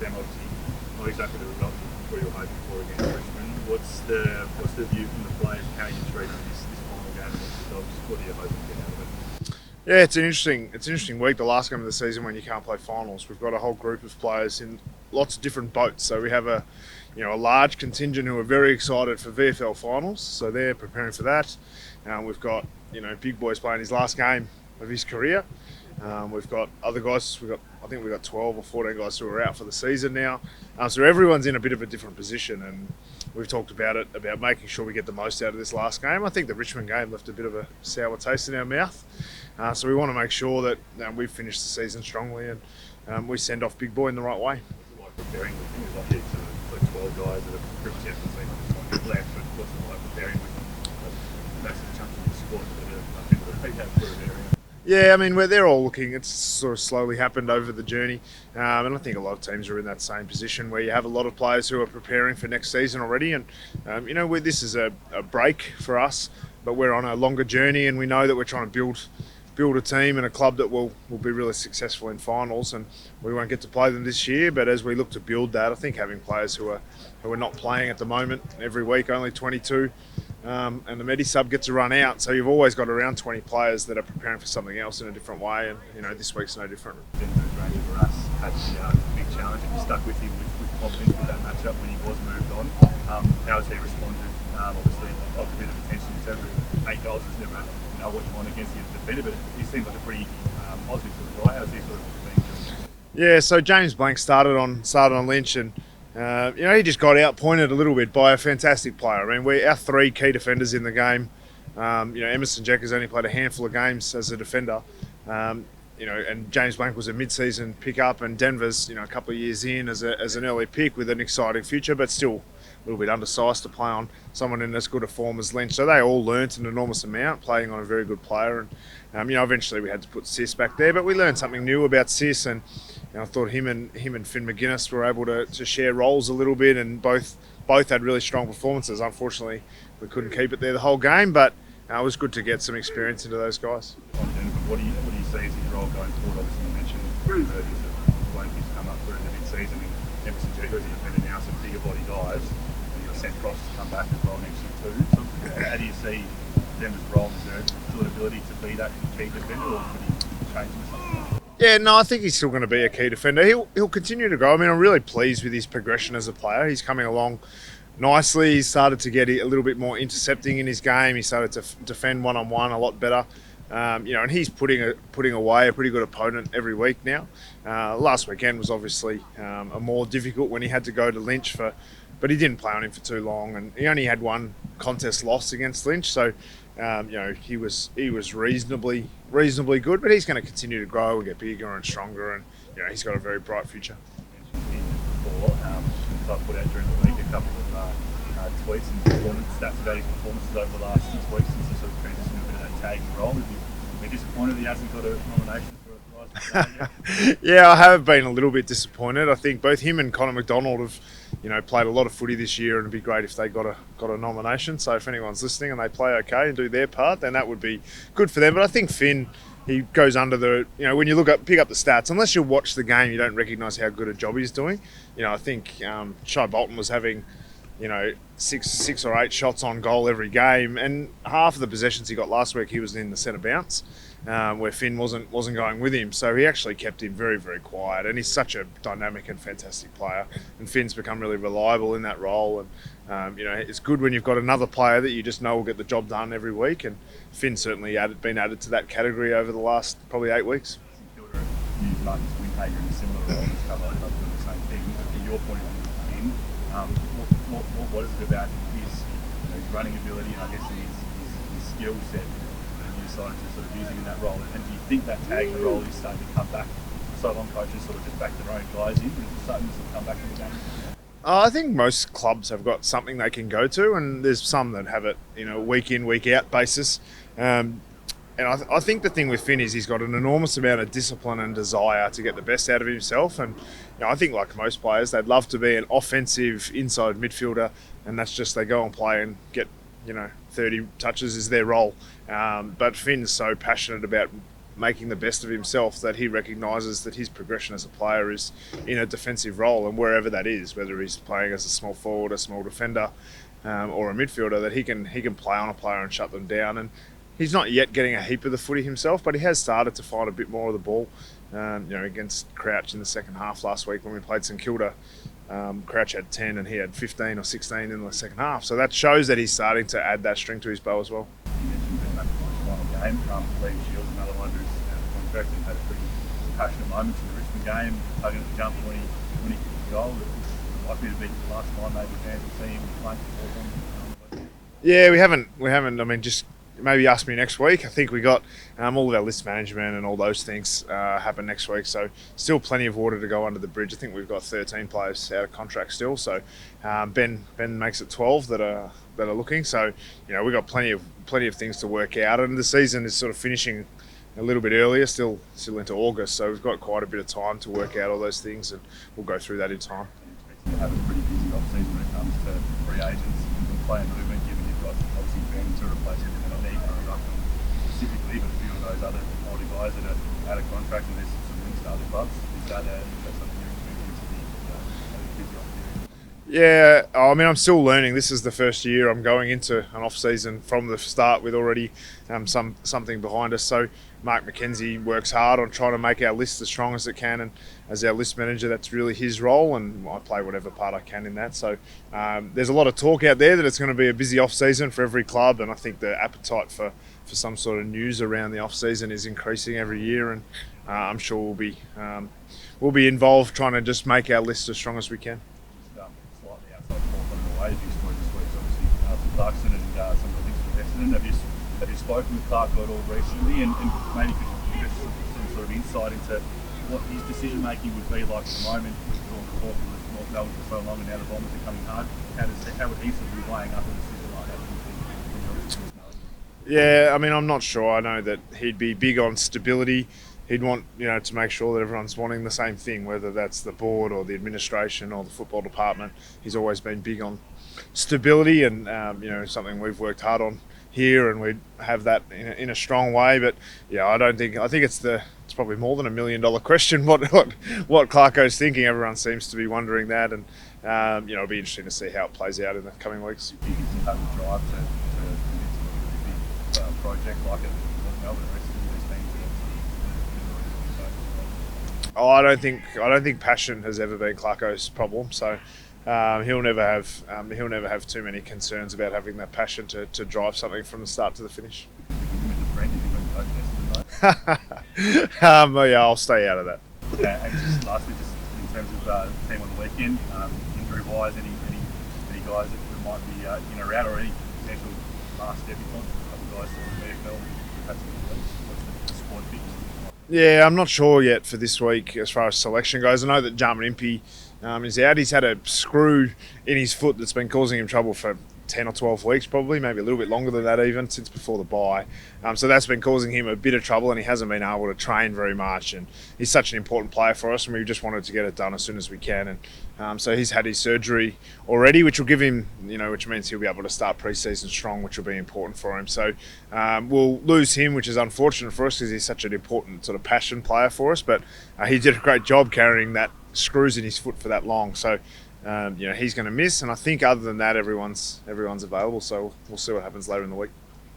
obviously not exactly the result what you were hoping for against Richmond. What's the view from the players? How you treating this final game against the Dogs? What are you hoping to get out of it? Yeah, it's an interesting week. The last game of the season when you can't play finals, we've got a whole group of players in lots of different boats. So we have a large contingent who are very excited for VFL finals. So they're preparing for that. We've got big boys playing his last game of his career. We've got other guys. I think we've got 12 or 14 guys who are out for the season now. So everyone's in a bit of a different position, and we've talked about making sure we get the most out of this last game. I think the Richmond game left a bit of a sour taste in our mouth. So we want to make sure that we finish the season strongly and we send off Big Boy in the right way. Like preparing with him, is like it's 12 guys that have pretty much everything left, but what's it like preparing with him? That's a chunk of the squad that have for an area. Yeah, I mean, they're all looking. It's sort of slowly happened over the journey. And I think a lot of teams are in that same position where you have a lot of players who are preparing for next season already. And, this is a break for us, but we're on a longer journey and we know that we're trying to build a team and a club that will be really successful in finals, and we won't get to play them this year, but as we look to build that, I think having players who are not playing at the moment every week, only 22, and the Medi-sub gets to run out, so you've always got around 20 players that are preparing for something else in a different way, and this week's no different. Randy for us had a big challenge, and you stuck with him with confidence with that matchup when he was moved on. How has he responded? Obviously, a bit of attention in terms of 8 goals is never what you want against the defender, but he seems like a pretty positive sort of guy. How's he sort of been? Yeah, so James Blank started on Lynch, and he just got outpointed a little bit by a fantastic player. I mean, our 3 key defenders in the game. Emerson Jack has only played a handful of games as a defender. And James Blank was a mid-season pickup, and Denver's a couple of years in as an early pick with an exciting future, but still a little bit undersized to play on someone in as good a form as Lynch. So they all learnt an enormous amount playing on a very good player, and eventually we had to put Sis back there, but we learned something new about Sis, and I thought him and Finn Maginness were able to share roles a little bit, and both had really strong performances. Unfortunately, we couldn't keep it there the whole game, but it was good to get some experience into those guys. What do you see as his role going forward? Obviously, you mentioned Blanky's come up through the mid-season, and Emerson Jagger is a defender now, some bigger body guys, and you've sent Cross to come back as well next year too. So how do you see Denver's role? Is there still an ability to be that key defender, or could he change into something? Yeah, no, I think he's still going to be a key defender. He'll continue to grow. I mean, I'm really pleased with his progression as a player. He's coming along nicely. He's started to get a little bit more intercepting in his game. He started to defend one-on-one a lot better. And he's putting away a pretty good opponent every week now. Last weekend was obviously a more difficult when he had to go to Lynch but he didn't play on him for too long, and he only had one contest loss against Lynch. So he was reasonably good, but he's going to continue to grow and get bigger and stronger, and he's got a very bright future. Before, I put out during the week a couple of tweets and performance stats about his performances over the last 6 weeks since he sort of transitioned to a bit of that tagging role. Have you been disappointed he hasn't got a nomination for a Rising Star yet? Yeah, I have been a little bit disappointed. I think both him and Connor McDonald have played a lot of footy this year, and it'd be great if they got a nomination. So if anyone's listening and they play okay and do their part, then that would be good for them. But I think Finn, he goes under the, when you pick up the stats, unless you watch the game, you don't recognise how good a job he's doing. I think Shai Bolton was having, 6 or 8 shots on goal every game, and half of the possessions he got last week, he was in the centre bounce, where Finn wasn't going with him. So he actually kept him very, very quiet, and he's such a dynamic and fantastic player. And Finn's become really reliable in that role, and it's good when you've got another player that you just know will get the job done every week. And Finn's certainly been added to that category over the last probably 8 weeks. Marcus Windhager in a similar role as cover doing the same thing. But from your point of view, what is it about his running ability and I guess his skill set that you decided to sort of use him in that role? And do you think that tagging role is starting to come back? So long coaches sort of just back their own guys in, and it's starting to sort of come back in the game. I think most clubs have got something they can go to, and there's some that have it, week in, week out basis. And I think the thing with Finn is he's got an enormous amount of discipline and desire to get the best out of himself. And I think like most players, they'd love to be an offensive inside midfielder, and that's just they go and play and get 30 touches is their role. But Finn's so passionate about making the best of himself, that he recognises that his progression as a player is in a defensive role, and wherever that is, whether he's playing as a small forward, a small defender, or a midfielder, that he can play on a player and shut them down. And he's not yet getting a heap of the footy himself, but he has started to find a bit more of the ball. Against Crouch in the second half last week when we played St Kilda, Crouch had 10 and he had 15 or 16 in the second half. So that shows that he's starting to add that string to his bow as well. You mentioned Finn Maginness' final game. Liam Shields, another one who's contract and had a pretty passionate moments in the Richmond game, tugging at the jump when he kicked the goal. It's likely to be the last time maybe fans will see him playing for Hawthorn. Yeah, we haven't. I mean, just maybe ask me next week. I think we got all of our list management and all those things happen next week. So still plenty of water to go under the bridge. I think we've got 13 players out of contract still. So Ben makes it 12 that are looking. So we've got plenty of things to work out. And the season is sort of finishing a little bit earlier, still into August. So we've got quite a bit of time to work out all those things, and we'll go through that in time. You have a pretty busy off season when it comes to free agents and player movement, given you've got obviously Ben to replace everything on there, specifically, but a few of those other older guys that are out of contract and there's some links to other clubs. Is that something you're expecting to be busy off period? Yeah, I mean, I'm still learning. This is the first year I'm going into an off season from the start with already something behind us. So Mark McKenzie works hard on trying to make our list as strong as it can, and as our list manager, that's really his role, and I play whatever part I can in that. So there's a lot of talk out there that it's going to be a busy off season for every club, and I think the appetite for some sort of news around the off season is increasing every year, and I'm sure we'll be involved trying to just make our list as strong as we can. Slightly outside the ball on the way, you story this week, obviously some Clarkson and some of the things from Essendon. Have you spoken with Clark at all recently, and maybe could you give us some sort of insight into what his decision making would be like at the moment with Hawthorn with North Melbourne for so long and now the Bombers are coming hard? How would he sort of be weighing up a decision like that from your experience? Yeah, I mean, I'm not sure. I know that he'd be big on stability. He'd want to make sure that everyone's wanting the same thing, whether that's the board or the administration or the football department. He's always been big on stability, and something we've worked hard on here, and we have that in a strong way. But yeah, I think it's probably more than $1 million question what Clarko's thinking. Everyone seems to be wondering that, and it'll be interesting to see how it plays out in the coming weeks. Do you think it's have a drive to commit to a big project like it North Melbourne and rest of these teams? I don't think passion has ever been Clarko's problem. So he'll never have too many concerns about having that passion to drive something from the start to the finish. Yeah, I'll stay out of that. And just lastly, just in terms of team on the weekend, injury-wise, any guys that might be in or out, or any potential last debutants, a couple of guys from the VFL, what's the squad fit? Yeah, I'm not sure yet for this week as far as selection goes. I know that Jarman Impey is out. He's had a screw in his foot that's been causing him trouble for 10 or 12 weeks, probably, maybe a little bit longer than that even, since before the bye. So that's been causing him a bit of trouble, and he hasn't been able to train very much. And he's such an important player for us, and we just wanted to get it done as soon as we can. And so he's had his surgery already, which will give him, which means he'll be able to start pre-season strong, which will be important for him. So we'll lose him, which is unfortunate for us because he's such an important sort of passion player for us. But he did a great job carrying that screws in his foot for that long. So he's going to miss, and I think other than that, everyone's available. So we'll see what happens later in the week.